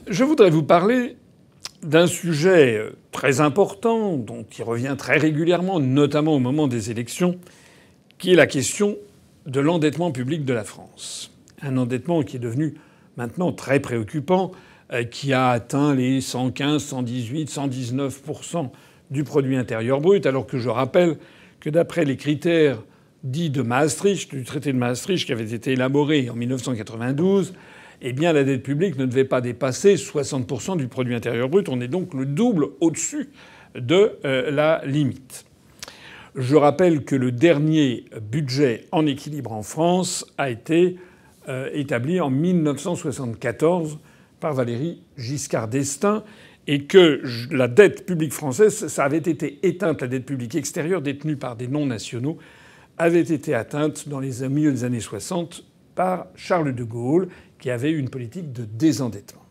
Je voudrais vous parler d'un sujet très important, dont il revient très régulièrement, notamment au moment des élections, qui est la question de l'endettement public de la France. Un endettement qui est devenu maintenant très préoccupant, qui a atteint les 115, 118, 119% du produit intérieur brut, alors que je rappelle que d'après les critères dits de Maastricht, du traité de Maastricht qui avait été élaboré en 1992, eh bien la dette publique ne devait pas dépasser 60% du produit intérieur brut. On est donc le double au-dessus de la limite. Je rappelle que le dernier budget en équilibre en France a été établi en 1974 par Valéry Giscard d'Estaing et que la dette publique française, ça avait été éteinte, la dette publique extérieure détenue par des non-nationaux avait été atteinte dans les milieux des années 60 par Charles de Gaulle, qui avait une politique de désendettement.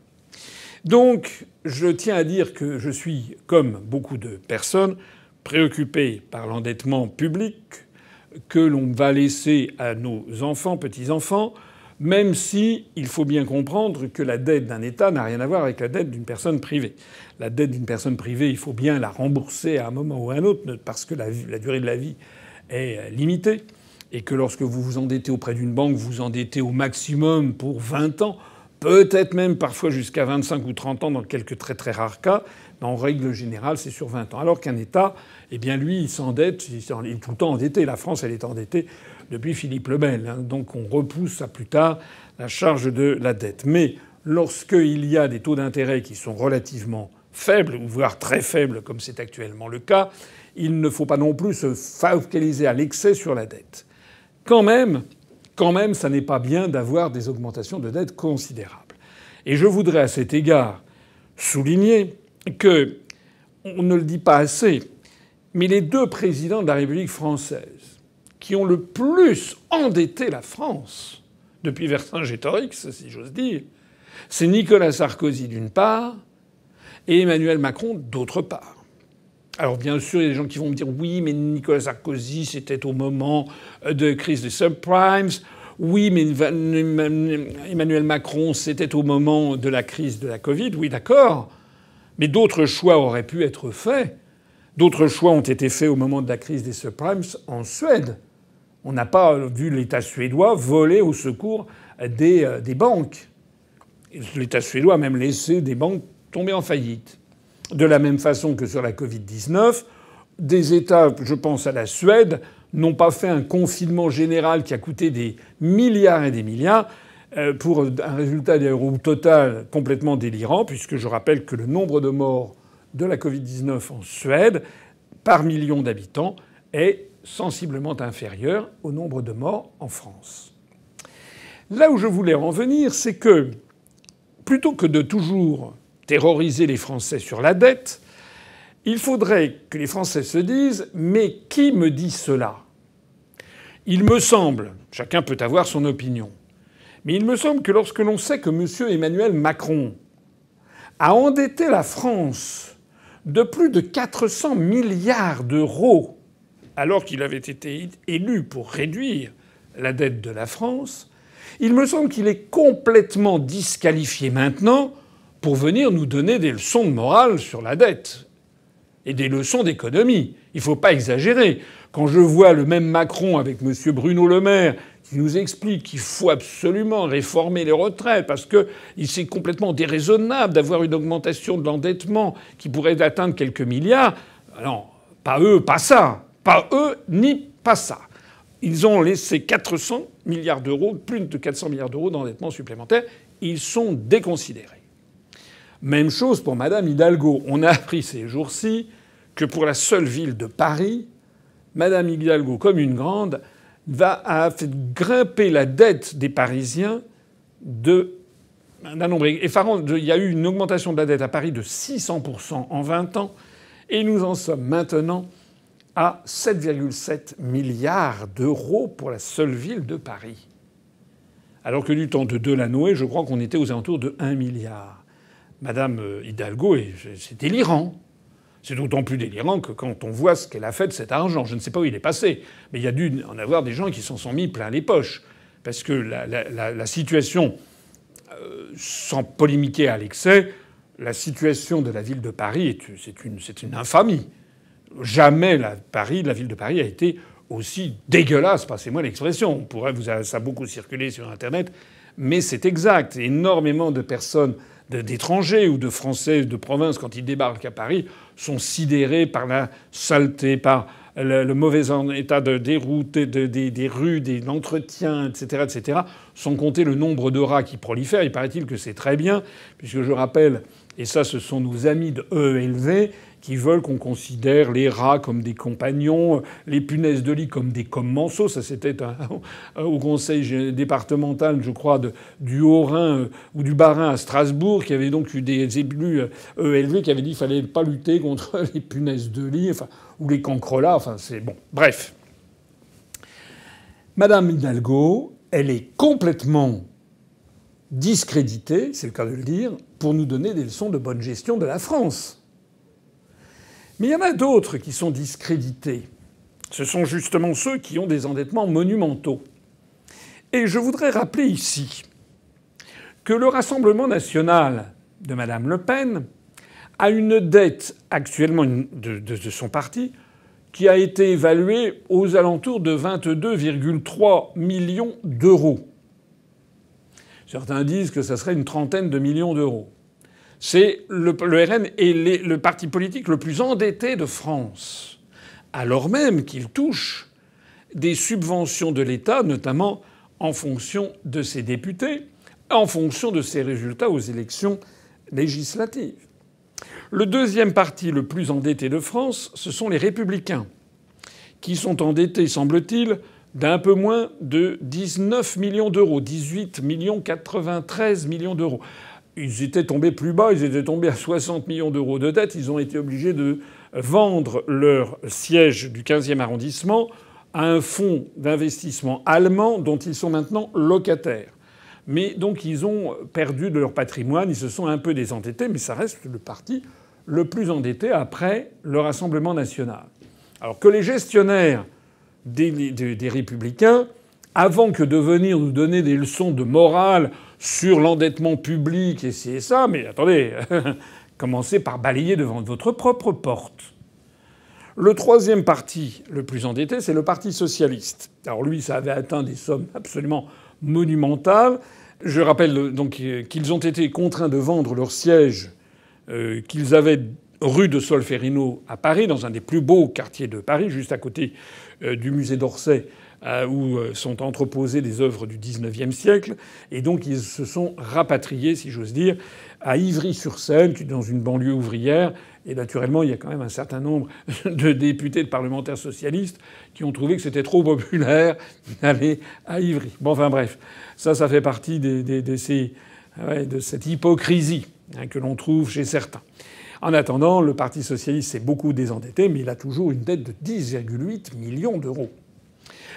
Donc, je tiens à dire que je suis, comme beaucoup de personnes, préoccupé par l'endettement public que l'on va laisser à nos enfants, petits-enfants, même si il faut bien comprendre que la dette d'un État n'a rien à voir avec la dette d'une personne privée. La dette d'une personne privée, il faut bien la rembourser à un moment ou à un autre, parce que la durée de la vie est limitée. Et que lorsque vous vous endettez auprès d'une banque, vous vous endettez au maximum pour 20 ans, peut-être même parfois jusqu'à 25 ou 30 ans dans quelques très très rares cas. Mais en règle générale, c'est sur 20 ans. Alors qu'un État, eh bien lui, il s'endette, il est tout le temps endetté. La France, elle est endettée depuis Philippe le Bel. Donc on repousse à plus tard la charge de la dette. Mais lorsqu'il y a des taux d'intérêt qui sont relativement faibles, voire très faibles, comme c'est actuellement le cas, il ne faut pas non plus se focaliser à l'excès sur la dette. Quand même, ça n'est pas bien d'avoir des augmentations de dette considérables. Et je voudrais à cet égard souligner que, on ne le dit pas assez, mais les deux présidents de la République française qui ont le plus endetté la France depuis Vercingétorix, si j'ose dire, c'est Nicolas Sarkozy d'une part et Emmanuel Macron d'autre part. Alors bien sûr, il y a des gens qui vont me dire oui, mais Nicolas Sarkozy, c'était au moment de crise des subprimes. Oui, mais Emmanuel Macron, c'était au moment de la crise de la Covid. Oui, d'accord. Mais d'autres choix auraient pu être faits. D'autres choix ont été faits au moment de la crise des subprimes en Suède. On n'a pas vu l'État suédois voler au secours des banques. L'État suédois a même laissé des banques tomber en faillite. De la même façon que sur la Covid-19, des États, je pense à la Suède, n'ont pas fait un confinement général qui a coûté des milliards et des milliards pour un résultat au total complètement délirant, puisque je rappelle que le nombre de morts de la Covid-19 en Suède par million d'habitants est sensiblement inférieur au nombre de morts en France. Là où je voulais en venir, c'est que plutôt que de toujours terroriser les Français sur la dette, il faudrait que les Français se disent « Mais qui me dit cela ?» Il me semble, chacun peut avoir son opinion, mais il me semble que lorsque l'on sait que M. Emmanuel Macron a endetté la France de plus de 400 milliards d'euros alors qu'il avait été élu pour réduire la dette de la France, il me semble qu'il est complètement disqualifié maintenant pour venir nous donner des leçons de morale sur la dette et des leçons d'économie. Il ne faut pas exagérer. Quand je vois le même Macron avec M. Bruno Le Maire qui nous explique qu'il faut absolument réformer les retraites parce que c'est complètement déraisonnable d'avoir une augmentation de l'endettement qui pourrait atteindre quelques milliards. Non, pas eux, pas ça. Pas eux, ni pas ça. Ils ont laissé 400 milliards d'euros, plus de 400 milliards d'euros d'endettement supplémentaire. Ils sont déconsidérés. Même chose pour Madame Hidalgo. On a appris ces jours-ci que pour la seule ville de Paris, Madame Hidalgo, comme une grande, a fait grimper la dette des Parisiens d'un nombre effarant. Il y a eu une augmentation de la dette à Paris de 600% en 20 ans. Et nous en sommes maintenant à 7,7 milliards d'euros pour la seule ville de Paris. Alors que du temps de Delanoë, je crois qu'on était aux alentours de 1 milliard. Madame Hidalgo, c'est délirant. C'est d'autant plus délirant que quand on voit ce qu'elle a fait de cet argent. Je ne sais pas où il est passé, mais il y a dû en avoir des gens qui s'en sont mis plein les poches. Parce que la situation sans polémiquer à l'excès, la situation de la ville de Paris c'est une infamie. Jamais la ville de Paris a été aussi dégueulasse, passez-moi l'expression. Ça a beaucoup circulé sur Internet, mais c'est exact. Énormément de personnes, d'étrangers ou de Français de province, quand ils débarquent à Paris, sont sidérés par la saleté, par le mauvais état des routes, des rues, de l'entretien, etc., etc., sans compter le nombre de rats qui prolifèrent. Il paraît-il que c'est très bien, puisque je rappelle, et ça ce sont nos amis de EELV, qui veulent qu'on considère les rats comme des compagnons, les punaises de lit comme des commensaux. Ça, c'était au conseil départemental, je crois, du Haut-Rhin ou du Bas-Rhin à Strasbourg, qui avait donc eu des élus EELV qui avaient dit qu'il fallait pas lutter contre les punaises de lit, enfin, ou les cancrelats. Enfin, c'est bon. Bref. Madame Hidalgo, elle est complètement discréditée, c'est le cas de le dire, pour nous donner des leçons de bonne gestion de la France. Mais il y en a d'autres qui sont discrédités. Ce sont justement ceux qui ont des endettements monumentaux. Et je voudrais rappeler ici que le Rassemblement national de Mme Le Pen a une dette actuellement de son parti qui a été évaluée aux alentours de 22,3 millions d'euros. Certains disent que ça serait une trentaine de millions d'euros. C'est le RN est le parti politique le plus endetté de France, alors même qu'il touche des subventions de l'État, notamment en fonction de ses députés, en fonction de ses résultats aux élections législatives. Le deuxième parti le plus endetté de France, ce sont les Républicains, qui sont endettés, semble-t-il, d'un peu moins de 19 millions d'euros, 18 millions 93 millions d'euros. Ils étaient tombés plus bas, ils étaient tombés à 60 millions d'euros de dette. Ils ont été obligés de vendre leur siège du 15e arrondissement à un fonds d'investissement allemand dont ils sont maintenant locataires. Mais donc ils ont perdu de leur patrimoine, ils se sont un peu désendettés, mais ça reste le parti le plus endetté après le Rassemblement national. Alors que les gestionnaires des Républicains, avant que de venir nous donner des leçons de morale sur l'endettement public et ci et ça, mais attendez, commencez par balayer devant votre propre porte. Le troisième parti le plus endetté, c'est le Parti socialiste. Alors lui, ça avait atteint des sommes absolument monumentales. Je rappelle donc qu'ils ont été contraints de vendre leur siège qu'ils avaient rue de Solferino à Paris, dans un des plus beaux quartiers de Paris, juste à côté du musée d'Orsay, où sont entreposées des œuvres du XIXe siècle. Et donc ils se sont rapatriés, si j'ose dire, à Ivry-sur-Seine, dans une banlieue ouvrière. Et naturellement, il y a quand même un certain nombre de députés, de parlementaires socialistes qui ont trouvé que c'était trop populaire d'aller à Ivry. Bon, enfin bref, ça fait partie de cette hypocrisie que l'on trouve chez certains. En attendant, le Parti socialiste s'est beaucoup désendetté, mais il a toujours une dette de 10,8 millions d'euros.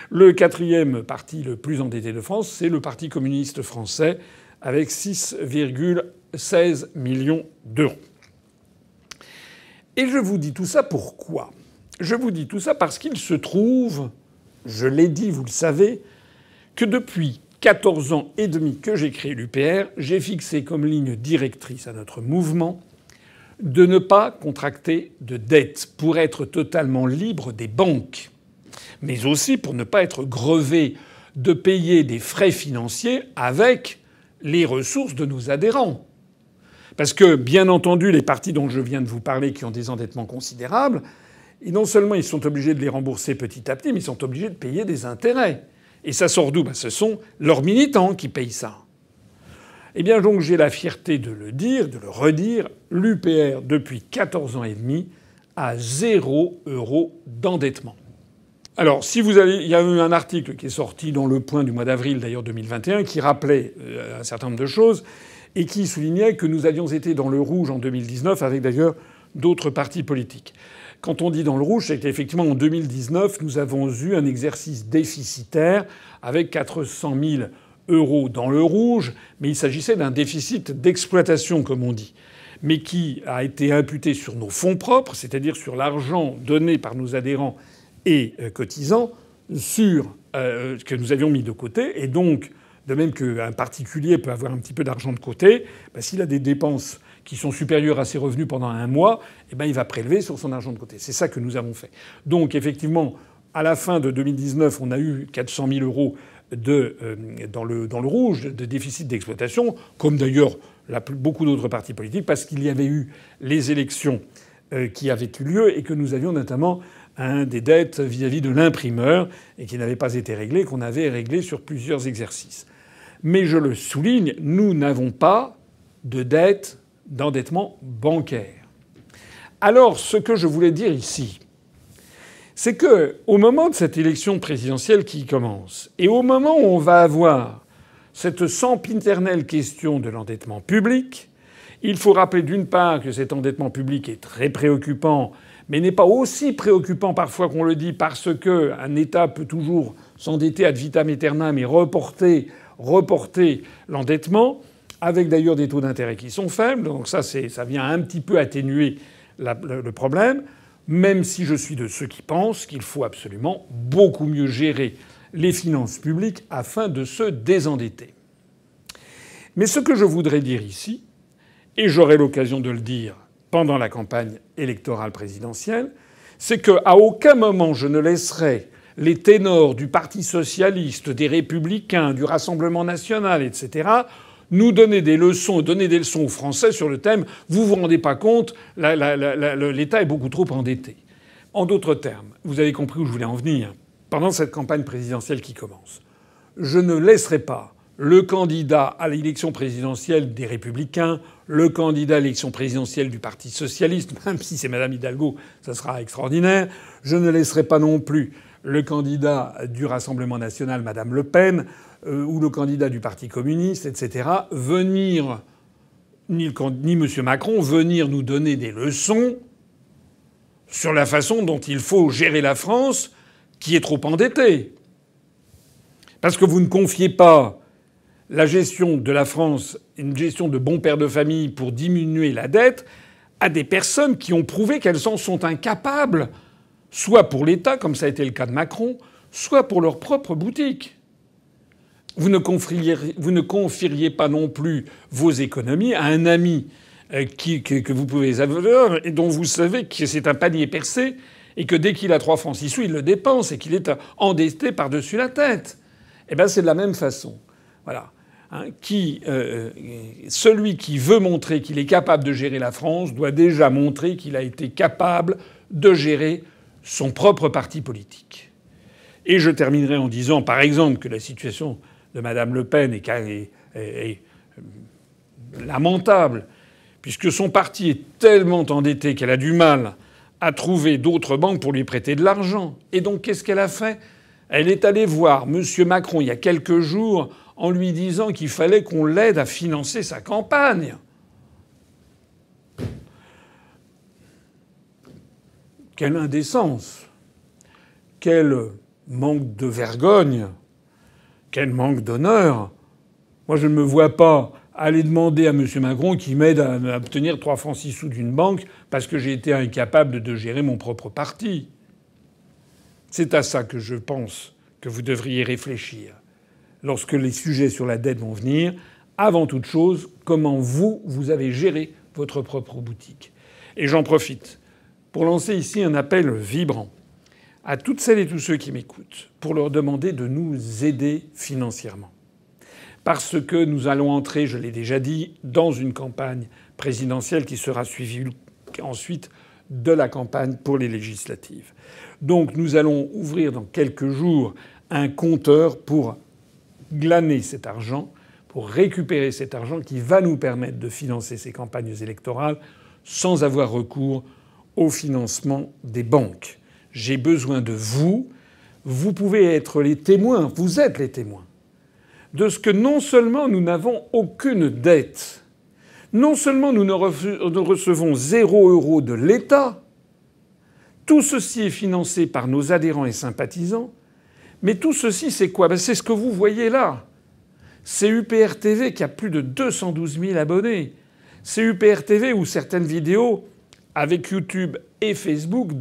Le quatrième parti le plus endetté de France, c'est le Parti communiste français, avec 6,16 millions d'euros. Et je vous dis tout ça pourquoi ? Je vous dis tout ça parce qu'il se trouve, je l'ai dit, vous le savez, que depuis 14 ans et demi que j'ai créé l'UPR, j'ai fixé comme ligne directrice à notre mouvement de ne pas contracter de dette pour être totalement libre des banques, mais aussi pour ne pas être grevé de payer des frais financiers avec les ressources de nos adhérents. Parce que, bien entendu, les partis dont je viens de vous parler qui ont des endettements considérables, et non seulement ils sont obligés de les rembourser petit à petit, mais ils sont obligés de payer des intérêts. Et ça sort d'où ? Ce sont leurs militants qui payent ça. Eh bien donc j'ai la fierté de le dire, de le redire, l'UPR depuis 14 ans et demi a 0 € d'endettement. Alors si vous avez, il y a eu un article qui est sorti dans Le Point du mois d'avril d'ailleurs 2021 qui rappelait un certain nombre de choses et qui soulignait que nous avions été dans le rouge en 2019 avec d'ailleurs d'autres partis politiques. Quand on dit dans le rouge, c'est qu'effectivement en 2019 nous avons eu un exercice déficitaire avec 400 000 € dans le rouge, mais il s'agissait d'un déficit d'exploitation, comme on dit, mais qui a été imputé sur nos fonds propres, c'est-à-dire sur l'argent donné par nos adhérents et cotisants, que nous avions mis de côté, et donc De même qu'un particulier peut avoir un petit peu d'argent de côté, s'il a des dépenses qui sont supérieures à ses revenus pendant un mois, il va prélever sur son argent de côté. C'est ça que nous avons fait. Donc effectivement, à la fin de 2019, on a eu 400 000 euros dans le rouge de déficit d'exploitation, comme d'ailleurs beaucoup d'autres partis politiques, parce qu'il y avait eu les élections qui avaient eu lieu et que nous avions notamment des dettes vis-à-vis de l'imprimeur et qui n'avaient pas été réglées, qu'on avait réglées sur plusieurs exercices. Mais je le souligne, nous n'avons pas de dette d'endettement bancaire. Alors, ce que je voulais dire ici, c'est que au moment de cette élection présidentielle qui commence, et au moment où on va avoir cette sempiternelle question de l'endettement public, il faut rappeler d'une part que cet endettement public est très préoccupant, mais n'est pas aussi préoccupant parfois qu'on le dit, parce qu'un État peut toujours s'endetter ad vitam aeternam et reporter l'endettement, avec d'ailleurs des taux d'intérêt qui sont faibles. Donc ça vient un petit peu atténuer le problème, même si je suis de ceux qui pensent qu'il faut absolument beaucoup mieux gérer les finances publiques afin de se désendetter. Mais ce que je voudrais dire ici, et j'aurai l'occasion de le dire pendant la campagne électorale présidentielle, c'est qu'à aucun moment je ne laisserai les ténors du Parti socialiste, des Républicains, du Rassemblement national, etc., nous donner des leçons aux Français sur le thème « vous vous rendez pas compte, l'État est beaucoup trop endetté ». En d'autres termes, vous avez compris où je voulais en venir. Pendant cette campagne présidentielle qui commence, je ne laisserai pas le candidat à l'élection présidentielle des Républicains, le candidat à l'élection présidentielle du Parti socialiste, même si c'est Madame Hidalgo, ça sera extraordinaire. Je ne laisserai pas non plus le candidat du Rassemblement national, Madame Le Pen, ou le candidat du Parti communiste, etc., venir, ni M. Macron, venir nous donner des leçons sur la façon dont il faut gérer la France, qui est trop endettée. Parce que vous ne confiez pas la gestion de la France, une gestion de bon père de famille pour diminuer la dette, à des personnes qui ont prouvé qu'elles en sont incapables, soit pour l'État, comme ça a été le cas de Macron, soit pour leur propre boutique. Vous ne confieriez pas non plus vos économies à un ami que vous pouvez avoir et dont vous savez que c'est un panier percé et que dès qu'il a 3 francs 6 sous, il le dépense et qu'il est endetté par-dessus la tête. Eh bien, c'est de la même façon. Voilà. Celui qui veut montrer qu'il est capable de gérer la France doit déjà montrer qu'il a été capable de gérer son propre parti politique. Et je terminerai en disant, par exemple, que la situation de Madame Le Pen est lamentable, puisque son parti est tellement endetté qu'elle a du mal à trouver d'autres banques pour lui prêter de l'argent. Et donc, qu'est-ce qu'elle a fait ? Elle est allée voir M. Macron il y a quelques jours en lui disant qu'il fallait qu'on l'aide à financer sa campagne. Quelle indécence! Quel manque de vergogne! Quel manque d'honneur! Moi, je ne me vois pas aller demander à M. Macron qu'il m'aide à obtenir 3 francs 6 sous d'une banque parce que j'ai été incapable de gérer mon propre parti. C'est à ça que je pense que vous devriez réfléchir. Lorsque les sujets sur la dette vont venir, avant toute chose, comment vous avez géré votre propre boutique. Et j'en profite pour lancer ici un appel vibrant à toutes celles et tous ceux qui m'écoutent pour leur demander de nous aider financièrement. Parce que nous allons entrer, je l'ai déjà dit, dans une campagne présidentielle qui sera suivie ensuite de la campagne pour les législatives. Donc nous allons ouvrir dans quelques jours un compteur pour glaner cet argent, pour récupérer cet argent qui va nous permettre de financer ces campagnes électorales sans avoir recours au financement des banques. J'ai besoin de vous. Vous pouvez être les témoins, vous êtes les témoins, de ce que non seulement nous n'avons aucune dette, non seulement nous ne recevons 0 € de l'État, tout ceci est financé par nos adhérents et sympathisants, mais tout ceci, c'est quoi ? C'est ce que vous voyez là. C'est UPR TV qui a plus de 212 000 abonnés. C'est UPR TV où certaines vidéos, avec YouTube et Facebook,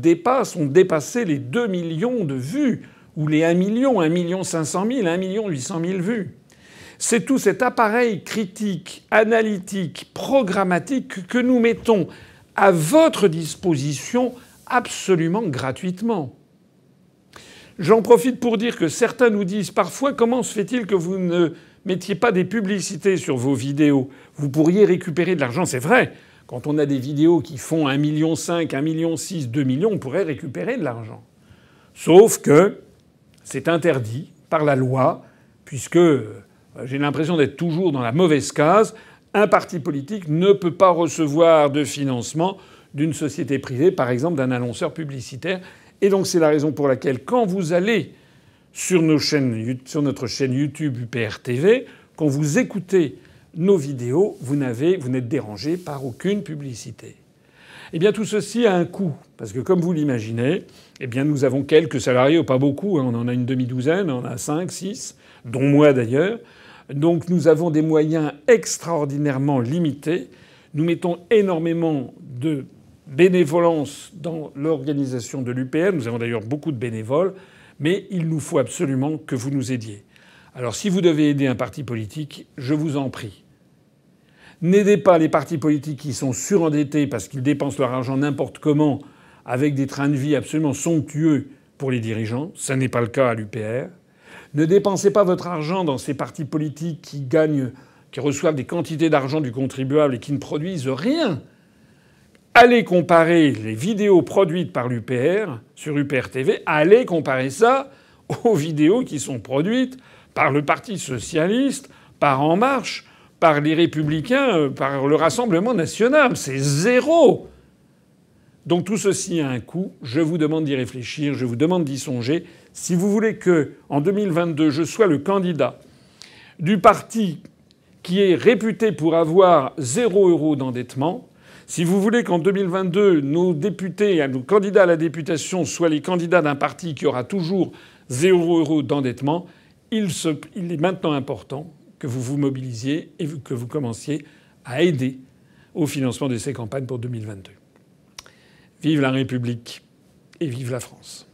ont dépassé les 2 millions de vues, ou les 1 million, 1 500 000, 1 800 000 vues. C'est tout cet appareil critique, analytique, programmatique que nous mettons à votre disposition absolument gratuitement. J'en profite pour dire que certains nous disent parfois comment se fait-il que vous ne mettiez pas des publicités sur vos vidéos? Vous pourriez récupérer de l'argent. C'est vrai. Quand on a des vidéos qui font 1,5 million, 1,6 million, 2 millions, on pourrait récupérer de l'argent. Sauf que c'est interdit par la loi, puisque j'ai l'impression d'être toujours dans la mauvaise case. Un parti politique ne peut pas recevoir de financement d'une société privée, par exemple d'un annonceur publicitaire. Et donc c'est la raison pour laquelle quand vous allez sur notre chaîne YouTube UPR TV, quand vous écoutez nos vidéos, vous n'êtes dérangé par aucune publicité. Eh bien tout ceci a un coût, parce que comme vous l'imaginez, eh bien nous avons quelques salariés, pas beaucoup, on en a une demi-douzaine, on en a 5, 6, dont moi d'ailleurs. Donc nous avons des moyens extraordinairement limités. Nous mettons énormément de bénévolence dans l'organisation de l'UPR. Nous avons d'ailleurs beaucoup de bénévoles. Mais il nous faut absolument que vous nous aidiez. Alors si vous devez aider un parti politique, je vous en prie. N'aidez pas les partis politiques qui sont surendettés parce qu'ils dépensent leur argent n'importe comment avec des trains de vie absolument somptueux pour les dirigeants. Ça n'est pas le cas à l'UPR. Ne dépensez pas votre argent dans ces partis politiques qui reçoivent des quantités d'argent du contribuable et qui ne produisent rien. Allez comparer les vidéos produites par l'UPR sur UPR TV, allez comparer ça aux vidéos qui sont produites par le Parti socialiste, par En Marche, par les Républicains, par le Rassemblement national. C'est zéro. Donc tout ceci a un coût. Je vous demande d'y réfléchir, je vous demande d'y songer. Si vous voulez que, en 2022, je sois le candidat du parti qui est réputé pour avoir 0 € d'endettement, si vous voulez qu'en 2022, nos députés, nos candidats à la députation soient les candidats d'un parti qui aura toujours 0 € d'endettement, il est maintenant important que vous vous mobilisiez et que vous commenciez à aider au financement de ces campagnes pour 2022. Vive la République et vive la France.